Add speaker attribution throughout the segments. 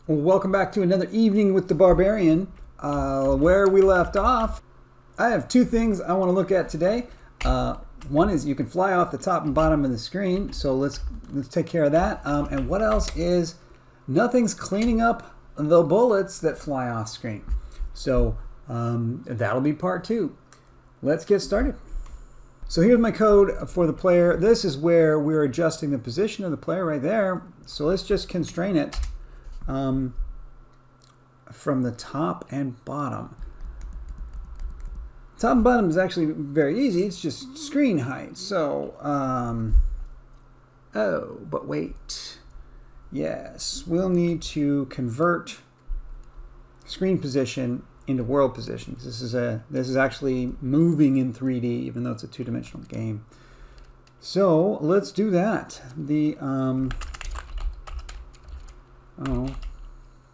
Speaker 1: Well, welcome back to another evening with the Barbarian. Where we left off, I have two things I want to look at today. One is you can fly off the top and bottom of the screen, so let's take care of that. And what else is nothing's cleaning up the bullets that fly off screen. So that'll be part two. Let's get started. So here's my code for the player. This is where we're adjusting the position of the player right there. So let's just constrain it from the top and bottom. Top and bottom is actually very easy. It's just screen height. So, oh, but wait. Yes, we'll need to convert screen position into world positions. This is actually moving in 3D, even though it's a two-dimensional game. So let's do that. The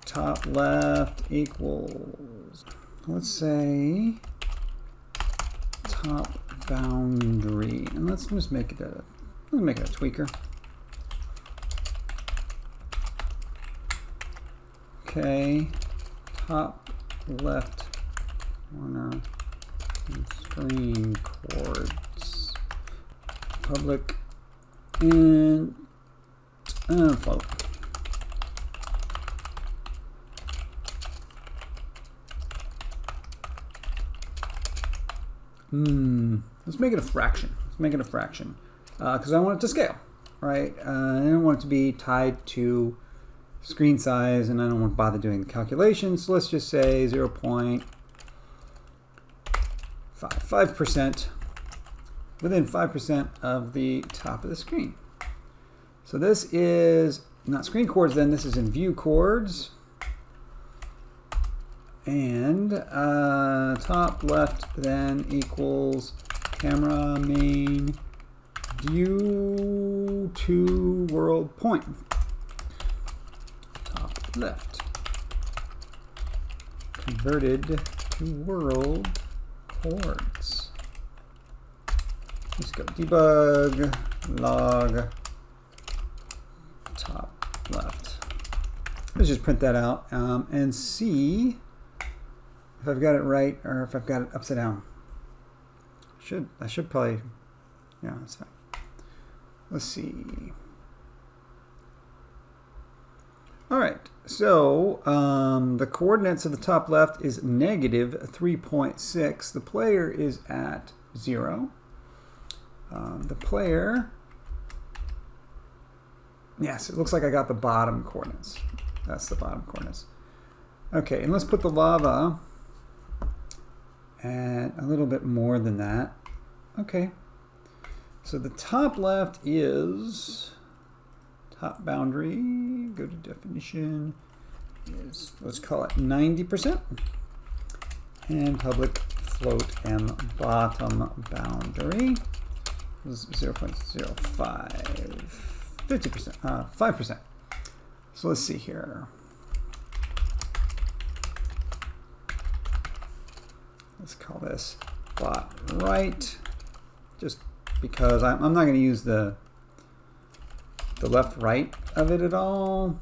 Speaker 1: top left equals, let's say, top boundary, and let's just make it a tweaker. Okay, top left corner screen chords, public and float. Let's make it a fraction. Let's make it a fraction because I want it to scale, right? I don't want it to be tied to screen size, and I don't want to bother doing the calculations. So let's just say 0.55%, within 5% of the top of the screen. So this is not screen chords then, this is in view chords. And top left then equals camera main view to world point. Top left converted to world chords. Let's go debug log top left. Let's just print that out and see if I've got it right or if I've got it upside down. I should probably, yeah, that's fine. Let's see. All right, so the coordinates of the top left is negative 3.6. The player is at 0. The player, yes, it looks like I got the bottom coordinates. That's the bottom coordinates. Okay, and let's put the lava at a little bit more than that. Okay, so the top left is top boundary, go to definition, is, let's call it 90%, and public float and bottom boundary is 0.05, 50%, 5%. So let's see here. Let's call this bot right, just because I'm not going to use the left right of it at all.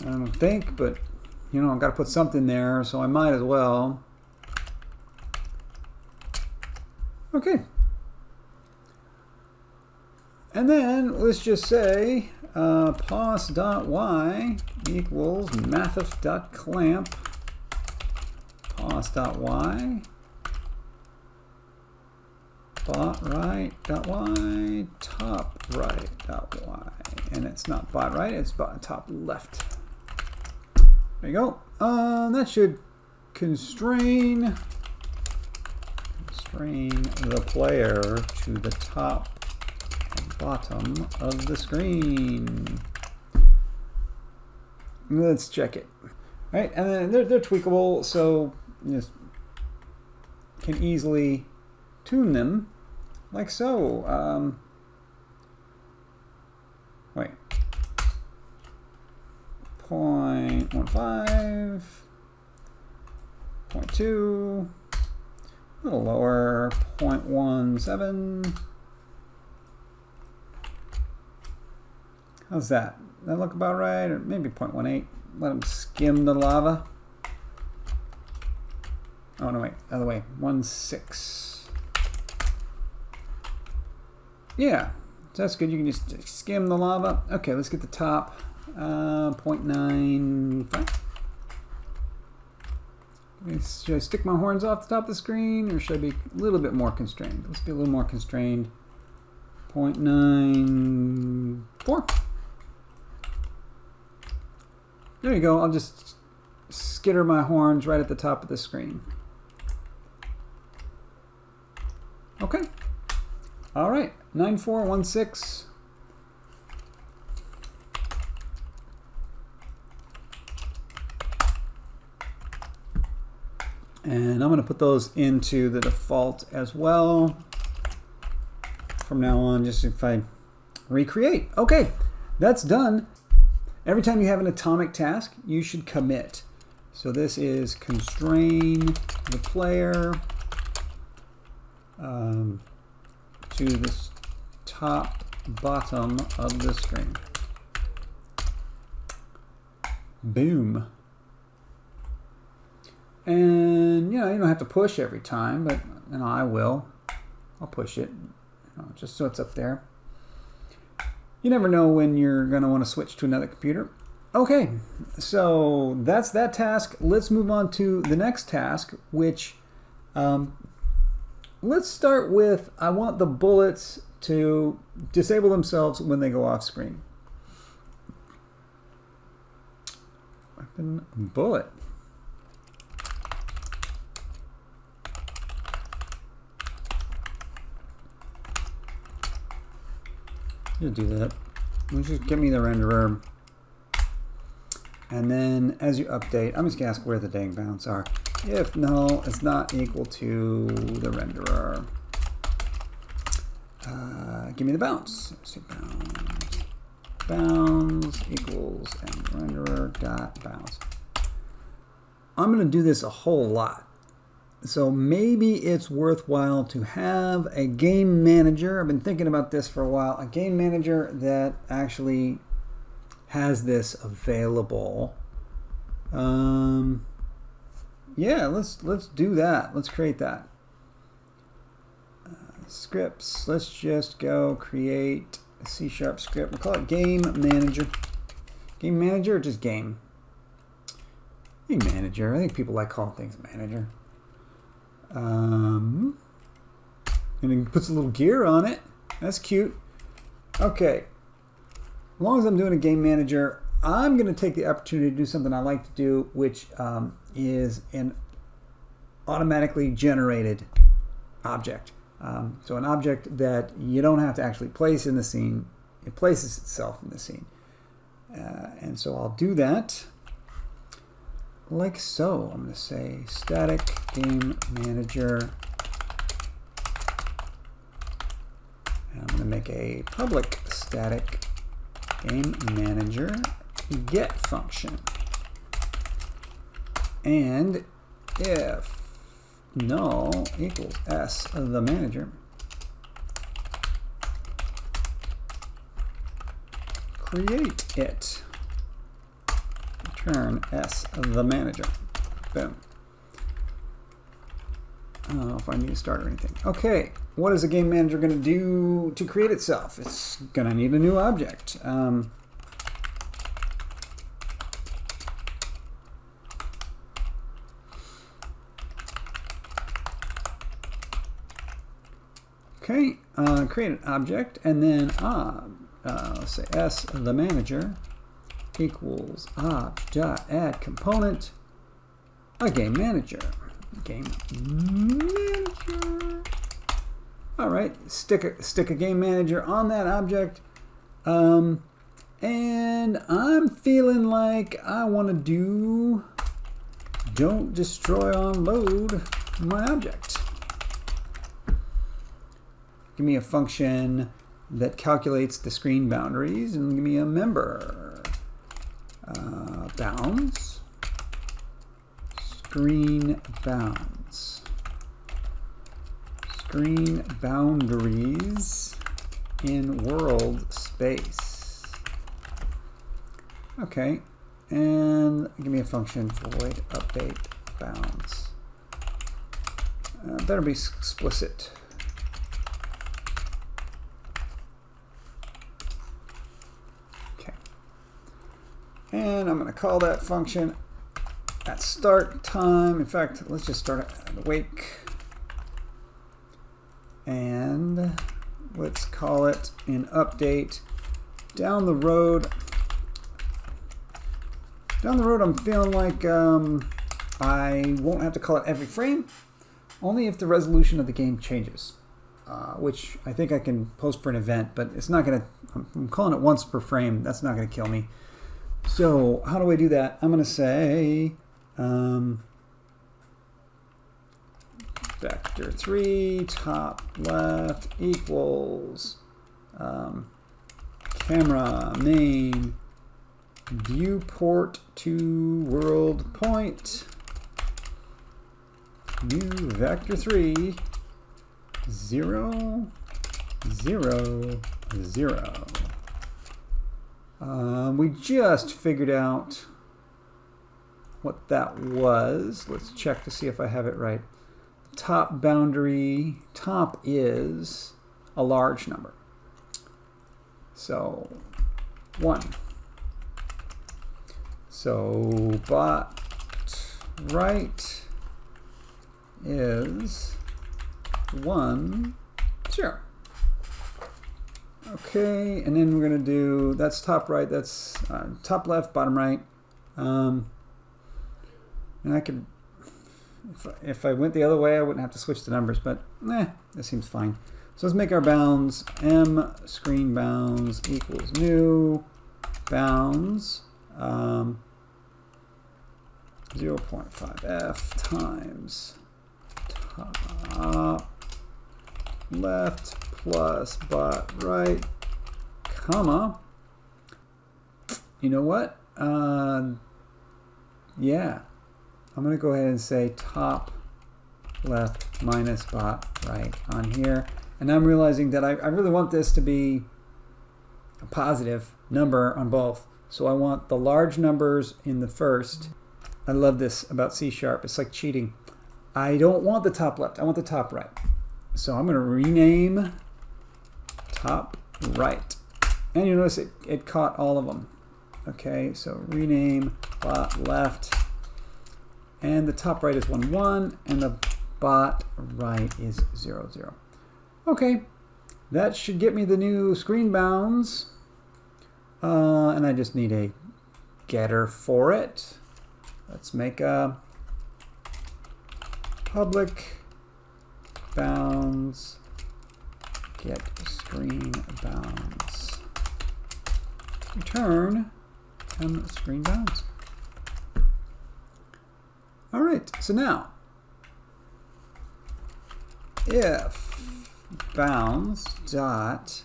Speaker 1: I don't think, but you know, I've got to put something there, so I might as well. Okay. And then let's just say pos.y equals mathif.clamp pos.y bot right.y top right.y, and it's not bot right, it's bot top left. There you go. That should constrain the player to the top and bottom of the screen. Let's check it. All right, and then they're tweakable, so you just can easily tune them like so. Wait. 0.15, 0.2, a little lower, 0.17, How's that? Does that look about right? Or maybe 0.18. Let them skim the lava. Oh, no, wait. Other way. 1.6. Yeah. So that's good. You can just skim the lava. Okay, let's get the top. 0.95. Should I stick my horns off the top of the screen, or should I be a little bit more constrained? Let's be a little more constrained. 0.94. There you go. I'll just skitter my horns right at the top of the screen. Okay. All right. 9416. And I'm going to put those into the default as well. From now on, just if I recreate. Okay, that's done. Every time you have an atomic task, you should commit. So this is constrain the player to this top bottom of the screen. Boom. And you don't have to push every time, but I will. I'll push it, just so it's up there. You never know when you're going to want to switch to another computer. Okay, so that's that task. Let's move on to the next task, which let's start with, I want the bullets to disable themselves when they go off screen. Weapon bullet. You'll do that. Just give me the renderer. And then as you update, I'm just going to ask where the dang bounds are. If null is not equal to the renderer, give me the bounds. So bounds equals and renderer dot bounds. I'm going to do this a whole lot. So maybe it's worthwhile to have a game manager. I've been thinking about this for a while. A game manager that actually has this available. Yeah, let's do that. Let's create that. Scripts. Let's just go create a C# script. We'll call it game manager. Game manager or just game? Game manager. I think people like calling things manager. And it puts a little gear on it. That's cute. Okay. As long as I'm doing a game manager, I'm going to take the opportunity to do something I like to do, which is an automatically generated object. So an object that you don't have to actually place in the scene. It places itself in the scene. And so I'll do that. Like so. I'm going to say static game manager. And I'm going to make a public static game manager get function. And if null equals s of the manager, create it. Return s of the manager. Boom. I don't know if I need to start or anything. Okay, what is a game manager going to do to create itself? It's going to need a new object. Okay, create an object, and then let's say s of the manager equals ob.add component a game manager. Game manager. All right, stick a game manager on that object, and I'm feeling like I want to do don't destroy on load my object. Give me a function that calculates the screen boundaries, and give me a member. Bounds, screen bounds, screen boundaries in world space. Okay, and give me a function void update bounds. Better be explicit. Okay, and I'm going to call that function at start time. In fact, let's just start at wake, and let's call it in update. Down the road, I'm feeling like I won't have to call it every frame, only if the resolution of the game changes, which I think I can post for an event, but it's not going to, I'm calling it once per frame. That's not going to kill me. So how do I do that? I'm going to say vector3 top left equals camera main viewport to world point new vector3 0 0 0. We just figured out what that was. Let's check to see if I have it right. Top boundary, top is a large number. So 1. So bot right is 1 0. Okay, and then we're going to do, that's top right, that's top left, bottom right. And I could, if I went the other way, I wouldn't have to switch the numbers, but that seems fine. So let's make our bounds. M screen bounds equals new bounds 0.5f times top left plus bot right, comma. You know what? Yeah, I'm going to go ahead and say top left minus bot right on here. And I'm realizing that I really want this to be a positive number on both. So I want the large numbers in the first. I love this about C#. It's like cheating. I don't want the top left. I want the top right. So I'm going to rename top right. And you notice it caught all of them. Okay, so rename bot left. And the top right is 1 1. And the bot right is 0 0. Okay, that should get me the new screen bounds. And I just need a getter for it. Let's make a public bounds get screen bounds. Return screen bounds. All right, so now if bounds dot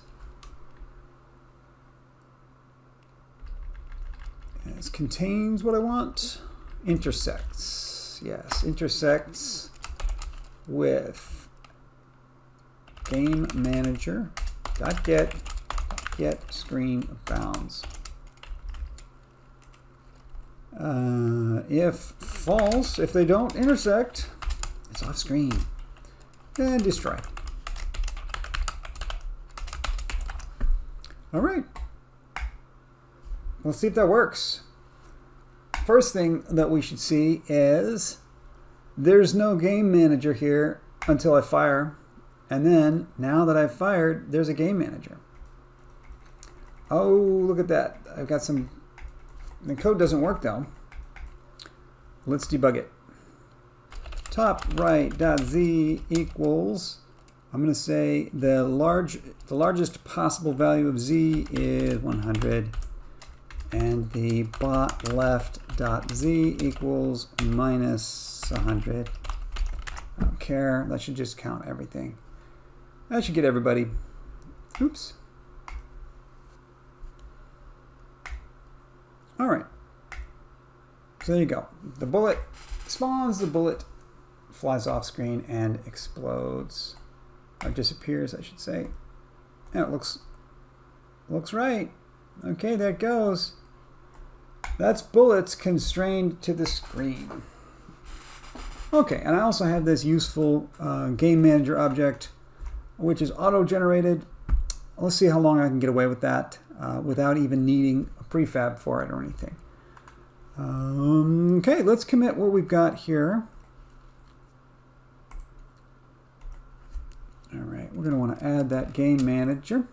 Speaker 1: this contains what I want, intersects, yes, intersects with game manager dot get screen bounds. If false, if they don't intersect, it's off screen. And destroy. All right. Let's see if that works. First thing that we should see is there's no game manager here until I fire. And then now that I've fired, there's a game manager. Oh, look at that. I've got some, the code doesn't work though. Let's debug it. Top right dot z equals, I'm going to say the largest possible value of z is 100, and the bot left dot z equals minus 100. I don't care. That should just count everything. That should get everybody. Oops. All right. So there you go. The bullet spawns, the bullet flies off screen and explodes. Or disappears, I should say. And it looks right. Okay, there it goes. That's bullets constrained to the screen. Okay, and I also have this useful game manager object, which is auto-generated. Let's see how long I can get away with that without even needing a prefab for it or anything. Okay, let's commit what we've got here. All right, we're going to want to add that game manager.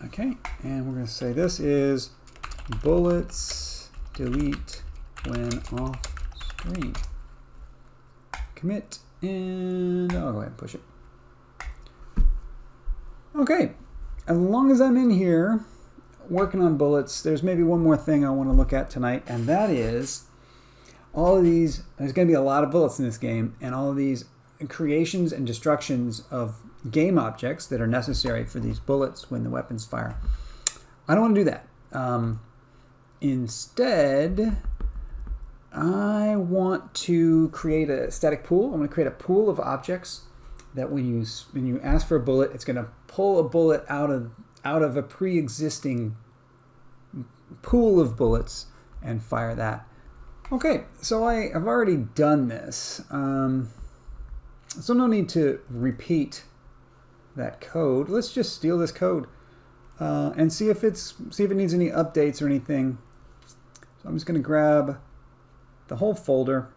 Speaker 1: Okay, and we're going to say this is bullets delete when off screen. Commit, and I'll go ahead and push it. Okay, as long as I'm in here working on bullets, there's maybe one more thing I want to look at tonight, and that is all of these. There's going to be a lot of bullets in this game, and all of these creations and destructions of game objects that are necessary for these bullets when the weapons fire. I don't want to do that. Instead, I want to create a static pool. I'm going to create a pool of objects that when you ask for a bullet, it's going to pull a bullet out of a pre-existing pool of bullets and fire that. Okay, so I've already done this. So no need to repeat that code. Let's just steal this code and see if it needs any updates or anything. So I'm just going to grab the whole folder,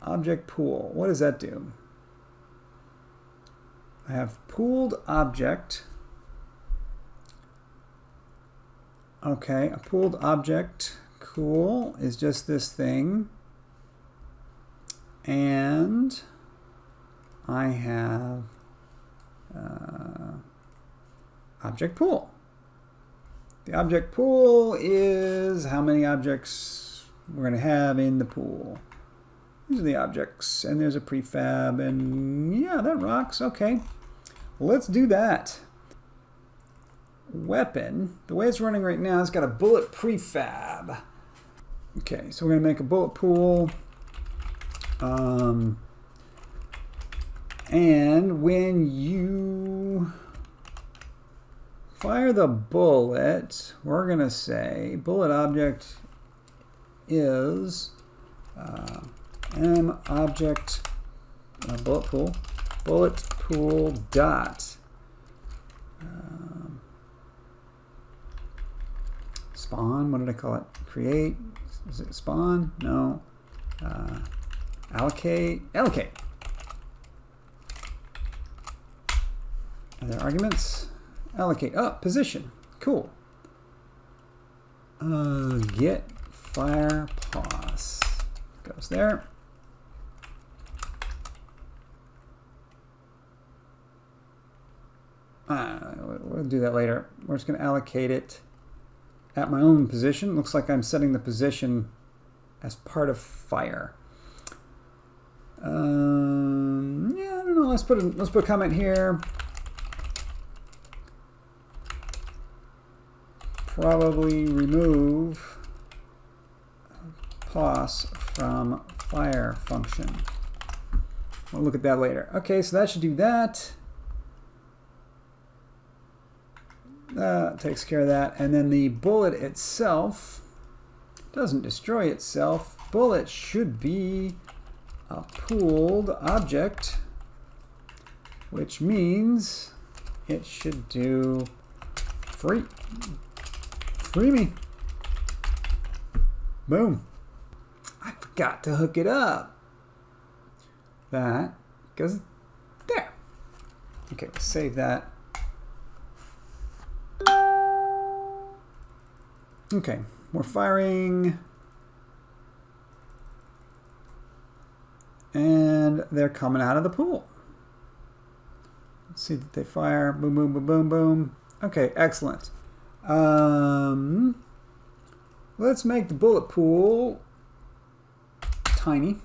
Speaker 1: object pool. What does that do? I have pooled object. Okay, a pooled object, cool, is just this thing. And I have object pool. The object pool is how many objects we're going to have in the pool. These are the objects, and there's a prefab, and yeah, that rocks. Okay, let's do that. Weapon, the way it's running right now, it's got a bullet prefab. Okay, so we're going to make a bullet pool. And when you fire the bullet, we're going to say bullet object is m object bullet pool dot spawn. What did I call it? Create. Is it spawn? No. Allocate. Are there arguments? Allocate. Oh, position. Cool. Get fire pos goes there. We'll do that later. We're just going to allocate it at my own position. Looks like I'm setting the position as part of fire. Yeah, I don't know. Let's put a comment here. Probably remove pos from fire function. We'll look at that later. Okay, so that should do that. Takes care of that. And then the bullet itself doesn't destroy itself. Bullet should be a pooled object, which means it should do free me. Boom. I forgot to hook it up. That goes there. Okay, let's save that. Okay, we're firing. And they're coming out of the pool. Let's see that they fire. Boom, boom, boom, boom, boom. Okay, excellent. Let's make the bullet pool tiny.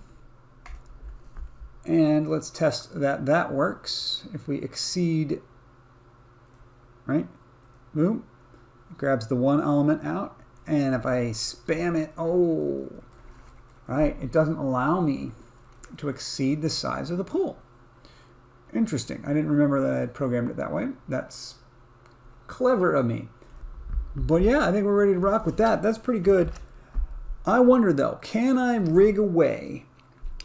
Speaker 1: And let's test that that works. If we exceed, right? Boom. It grabs the one element out. And if I spam it, oh, right, it doesn't allow me to exceed the size of the pool. Interesting. I didn't remember that I had programmed it that way. That's clever of me. But yeah, I think we're ready to rock with that. That's pretty good. I wonder though, can I rig a way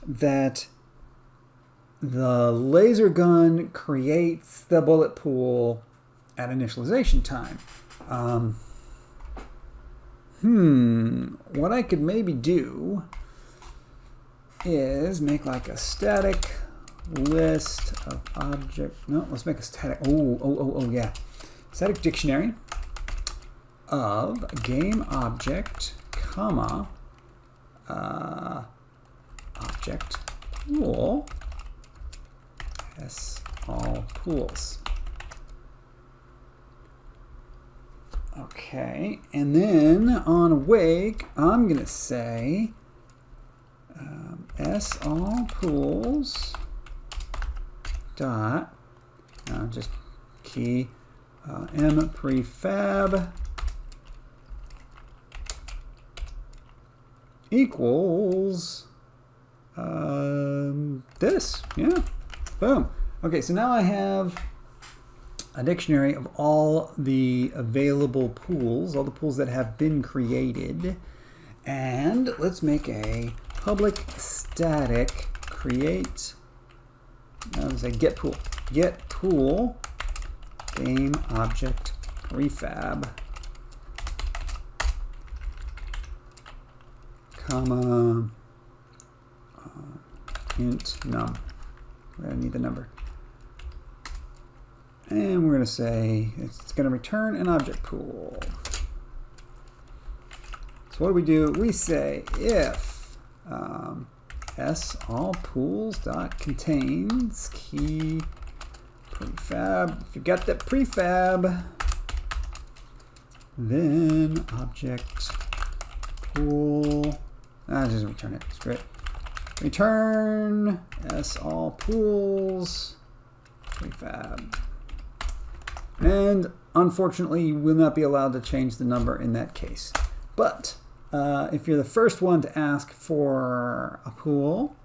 Speaker 1: that the laser gun creates the bullet pool at initialization time? What I could maybe do is make like a static list of object. No, let's make a static. Oh, yeah. Static dictionary of game object, comma, object pool, s all pools. Okay, and then on awake, I'm going to say s all pools dot, just key m prefab equals this. Yeah, boom. Okay, so now I have a dictionary of all the available pools, all the pools that have been created. And let's make a public static create, say get pool. Get pool game object prefab, comma, int num. We're going to need the number. And we're going to say it's going to return an object pool. So what do? We say if s all pools dot contains key prefab. If you got that prefab, then object pool. Just return it. Screw it. Return s all pools prefab. And unfortunately, you will not be allowed to change the number in that case. But if you're the first one to ask for a pool,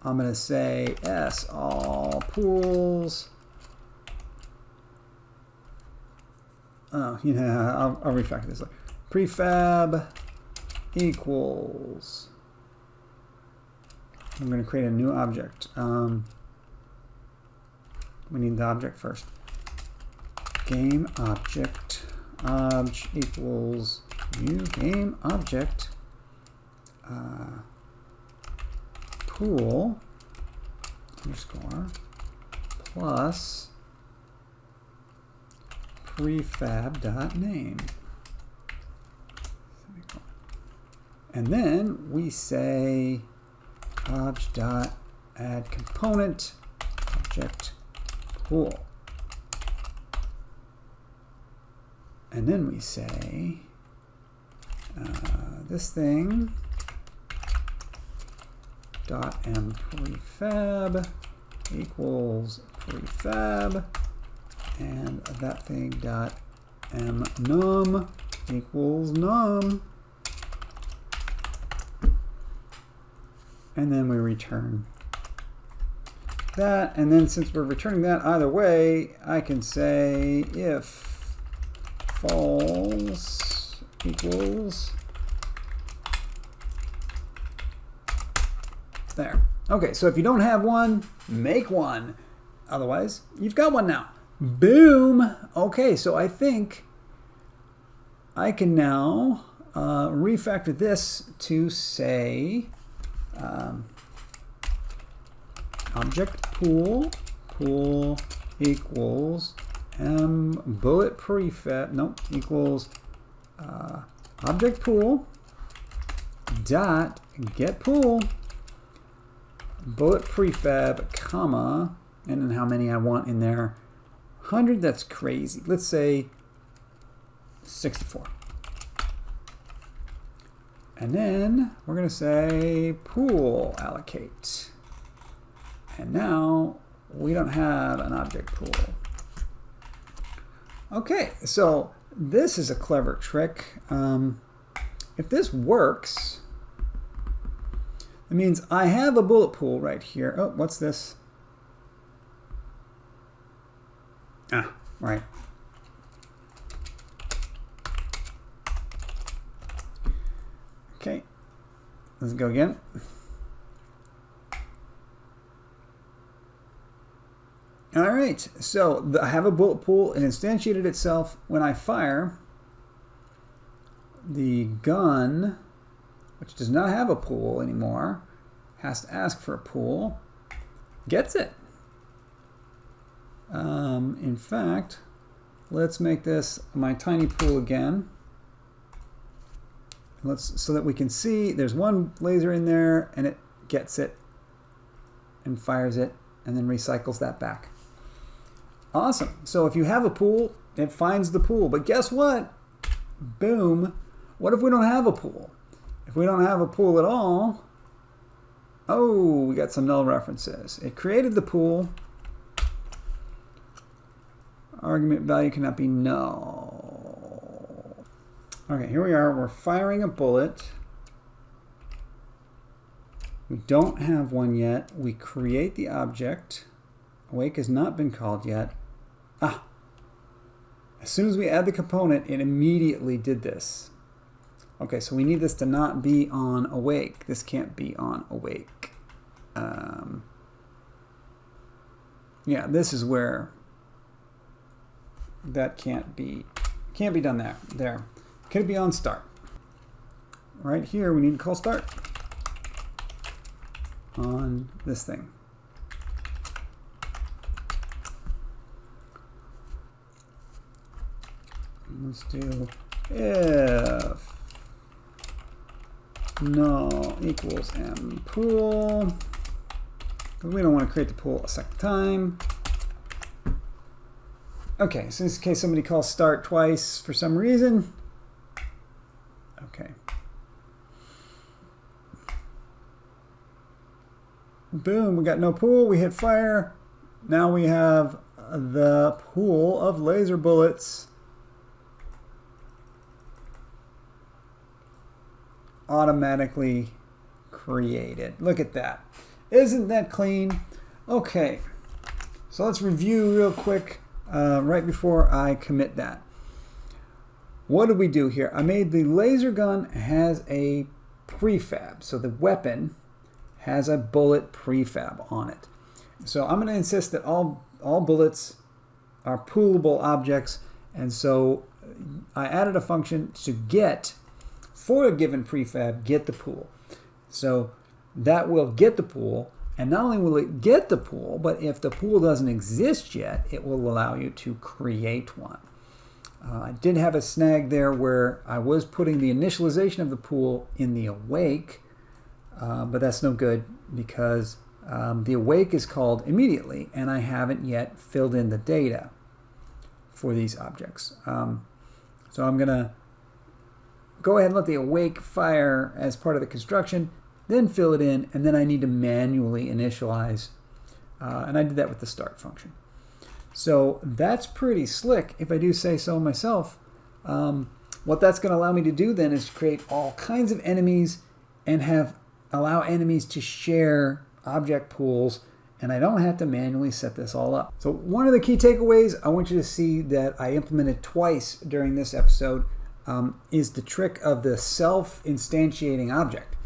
Speaker 1: I'm going to say s all pools. Oh, yeah, I'll refactor this. Prefab equals. I'm going to create a new object. We need the object first. Game object obj equals new game object pool underscore plus prefab dot name. And then we say obj dot add component object pool. And then we say this thing dot m prefab equals prefab, and that thing dot m num equals num, and then we return that. And then since we're returning that either way, I can say if false equals there. Okay, so if you don't have one, make one. Otherwise, you've got one now. Boom. Okay, so I think I can now refactor this to say object pool equals m bullet prefab, nope, equals object pool dot get pool bullet prefab, comma, and then how many I want in there. 100, that's crazy. Let's say 64. And then we're going to say pool allocate. And now we don't have an object pool. Okay, so this is a clever trick. If this works, it means I have a bullet pool right here. Oh, what's this? Right. Let's go again. All right, so I have a bullet pool. It instantiated itself. When I fire, the gun, which does not have a pool anymore, has to ask for a pool, gets it. In fact, let's make this my tiny pool again. So that we can see there's one laser in there and it gets it and fires it and then recycles that back. Awesome. So if you have a pool, it finds the pool. But guess what? Boom. What if we don't have a pool? If we don't have a pool at all, oh, we got some null references. It created the pool. Argument value cannot be null. Okay, here we are. We're firing a bullet. We don't have one yet. We create the object. Awake has not been called yet. Ah, as soon as we add the component, it immediately did this. Okay, so we need this to not be on awake. This can't be on awake. Yeah, this is where that can't be done there. Can it be on start? Right here, we need to call start on this thing. Let's do if null equals m pool, because we don't want to create the pool a second time. Okay, so in this case somebody calls start twice for some reason. Okay. Boom, we got no pool, we hit fire. Now we have the pool of laser bullets automatically created. Look at that. Isn't that clean? Okay, so let's review real quick right before I commit that. What did we do here? I made the laser gun has a prefab, so the weapon has a bullet prefab on it. So I'm going to insist that all bullets are poolable objects, and so I added a function to get, for a given prefab, get the pool. So that will get the pool, and not only will it get the pool, but if the pool doesn't exist yet, it will allow you to create one. I did have a snag there where I was putting the initialization of the pool in the awake, but that's no good because the awake is called immediately, and I haven't yet filled in the data for these objects. So I'm going to go ahead and let the awake fire as part of the construction, then fill it in, and then I need to manually initialize, and I did that with the start function. So that's pretty slick, if I do say so myself. What that's going to allow me to do then is create all kinds of enemies and allow enemies to share object pools, and I don't have to manually set this all up. So one of the key takeaways I want you to see that I implemented twice during this episode is the trick of the self-instantiating object.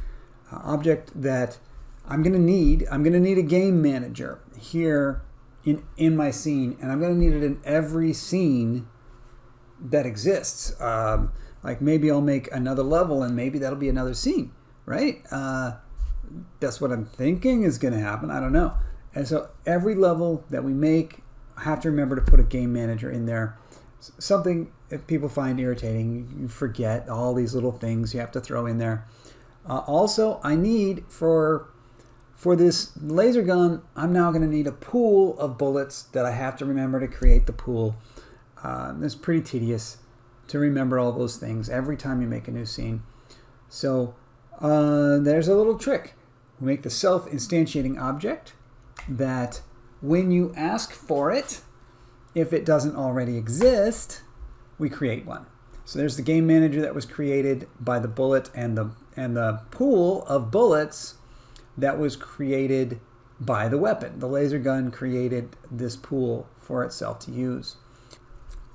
Speaker 1: Object that I'm going to need a game manager here in my scene, and I'm going to need it in every scene that exists. Like maybe I'll make another level and maybe that'll be another scene, right? That's what I'm thinking is going to happen. I don't know. And so every level that we make, I have to remember to put a game manager in there. Something if people find irritating, you forget all these little things you have to throw in there. Also, I need for this laser gun, I'm now going to need a pool of bullets that I have to remember to create the pool. It's pretty tedious to remember all those things every time you make a new scene. So there's a little trick. We make the self-instantiating object that when you ask for it, if it doesn't already exist, we create one. So there's the game manager that was created by the bullet and the pool of bullets that was created by the weapon. The laser gun created this pool for itself to use.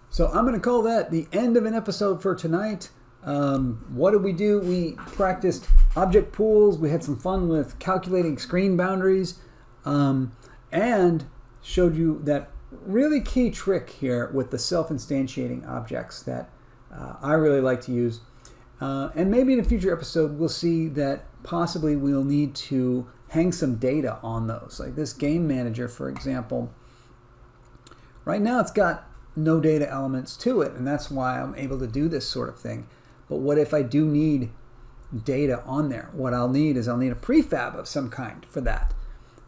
Speaker 1: So I'm going to call that the end of an episode for tonight. What did we do? We practiced object pools. We had some fun with calculating screen boundaries, and showed you that really key trick here with the self-instantiating objects that I really like to use. And maybe in a future episode, we'll see that possibly we'll need to hang some data on those. Like this game manager, for example. Right now it's got no data elements to it, and that's why I'm able to do this sort of thing. But what if I do need data on there? What I'll need is a prefab of some kind for that.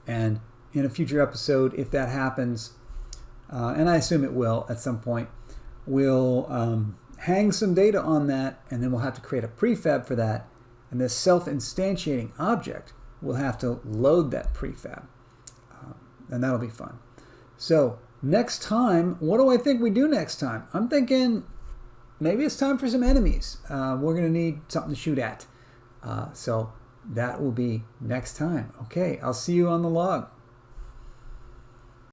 Speaker 1: And in a future episode, if that happens, and I assume it will at some point, we'll hang some data on that, and then we'll have to create a prefab for that. And this self-instantiating object will have to load that prefab. And that'll be fun. So next time, what do I think we do next time? I'm thinking maybe it's time for some enemies. We're going to need something to shoot at. So that will be next time. Okay, I'll see you on the log.